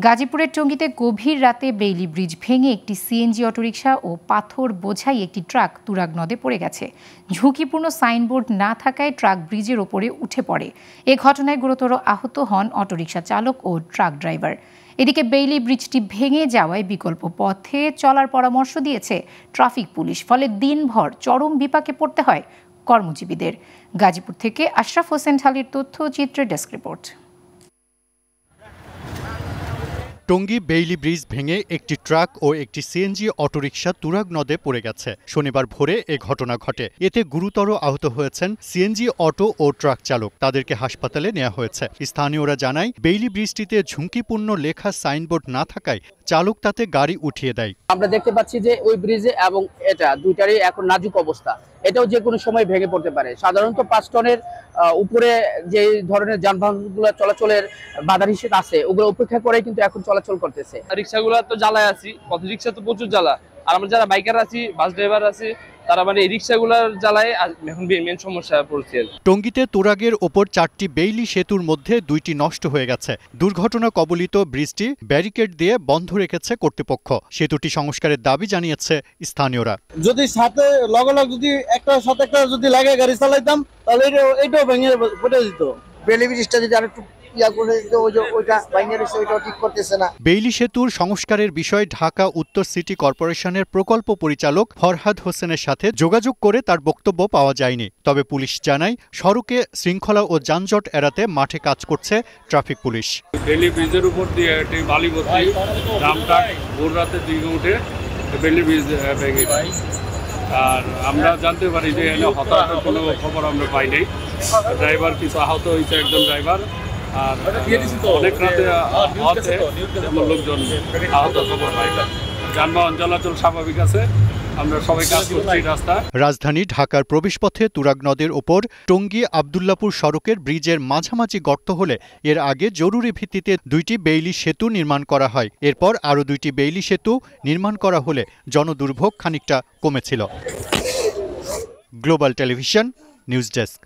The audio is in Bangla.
গাজীপুরের টঙ্গীতে গভীর রাতে বেইলি ব্রিজ ভেঙে একটি সিএনজি অটোরিকশা ও পাথর বোঝাই একটি ট্রাক তুরাগ নদে পড়ে গেছে। ঝুঁকিপূর্ণ সাইনবোর্ড না থাকায় ট্রাক ব্রিজের ওপরে উঠে পড়ে। এ ঘটনায় গুরুতর আহত হন অটোরিকশা চালক ও ট্রাক ড্রাইভার। এদিকে বেইলি ব্রিজটি ভেঙে যাওয়ায় বিকল্প পথে চলার পরামর্শ দিয়েছে ট্রাফিক পুলিশ। ফলে দিনভর চরম বিপাকে পড়তে হয় কর্মজীবীদের। গাজীপুর থেকে আশরাফ হোসেন ঢালির তথ্যচিত্রের desk report. Tongi Bailey bridge ভেঙে একটি ট্রাক ও একটি সিএনজি অটোরিকশা তুরাগ নদে পড়ে গেছে। শনিবার ভোরে এ ঘটনা ঘটে। এতে গুরুতর আহত হয়েছেন সিএনজি অটো ও ট্রাক চালক। তাদেরকে হাসপাতালে নেওয়া হয়েছে। স্থানীয়রা জানায়, বেইলি ব্রিজটিতে ঝুঁকিপূর্ণ লেখা সাইনবোর্ড না থাকায় চালক তাতে গাড়ি উঠিয়ে দেয়। আমরা দেখতে পাচ্ছি যে ওই ব্রিজে এবং এটা দুইটারই এখন নাজুক অবস্থা। এটাও যে কোনো সময় ভেঙে পড়তে পারে। সাধারণত 5 টনের উপরে যে ধরনের যানবাহনগুলো চলাচলের বাধা নিষেধ আছে, ওগুলো উপেক্ষা করে কিন্তু এখন চলাচল করতেছে। রিক্সাগুলো তো জ্বালায় আছি, পথ রিক্সা তো প্রচুর জ্বালা। আর আমরা যারা বাইকার আছি, বাস ড্রাইভার আছি, তারা মানে এই রিক্সাগুলোর জ্বালায় এখন মেন সমস্যা পড়ছে। টঙ্গীতে তুরাগের ওপর 4টি বেইলি সেতুর মধ্যে 2টি নষ্ট হয়ে গেছে। দুর্ঘটনা কবলিত ব্রিজটি ব্যারিকেড দিয়ে বন্ধ রেখেছে কর্তৃপক্ষ। সেতুটি সংস্কারের দাবি জানিয়েছে স্থানীয়রা। যদি সাথে লগলগ যদি একটা সাথে একটা যদি লাগে গাড়ি চালাইতাম, তাহলে এটাও ভেঙে পড়ে যেত। বেইলি ব্রিজটা যদি আরেকটু বেইলি সেতুর সংস্কারের বিষয়ে ঢাকা উত্তর সিটি কর্পোরেশনের প্রকল্প পরিচালক ফরহাদ হোসেনের সাথে যোগাযোগ করে তার বক্তব্য পাওয়া যায়নি। তবে পুলিশ জানায়, সড়কে শৃঙ্খলা ও যানজট এড়াতে মাঠে কাজ করছে ট্রাফিক পুলিশ। বেইলি ব্রিজের উপর দিয়ে একটি বালি ভর্তি ট্রামটা ভোর রাতে দিকে উঠে বেইলি ব্রিজ ভেঙে যায়। আর আমরা জানতে পারি যে এখানে হতাহতের কোনো খবর আমরা পাই নাই। ড্রাইভার কিছু আহত হয়েছে, একজন ড্রাইভার। আর অনেক রাতে লোকজন আহত খবর পাই। যানবাহন চলাচল স্বাভাবিক আছে। আমরা সবাই কাজ করছি রাস্তা। রাজধানী ঢাকার প্রবেশপথে তুরাগ নদের ওপর টঙ্গী আব্দুল্লাপুর সড়কের ব্রিজের মাঝামাঝি গর্ত হলে এর আগে জরুরি ভিত্তিতে 2টি বেইলি সেতু নির্মাণ করা হয়। এরপর আরও 2টি বেইলি সেতু নির্মাণ করা হলে জনদুর্ভোগ খানিকটা কমেছিল। Global television news desk.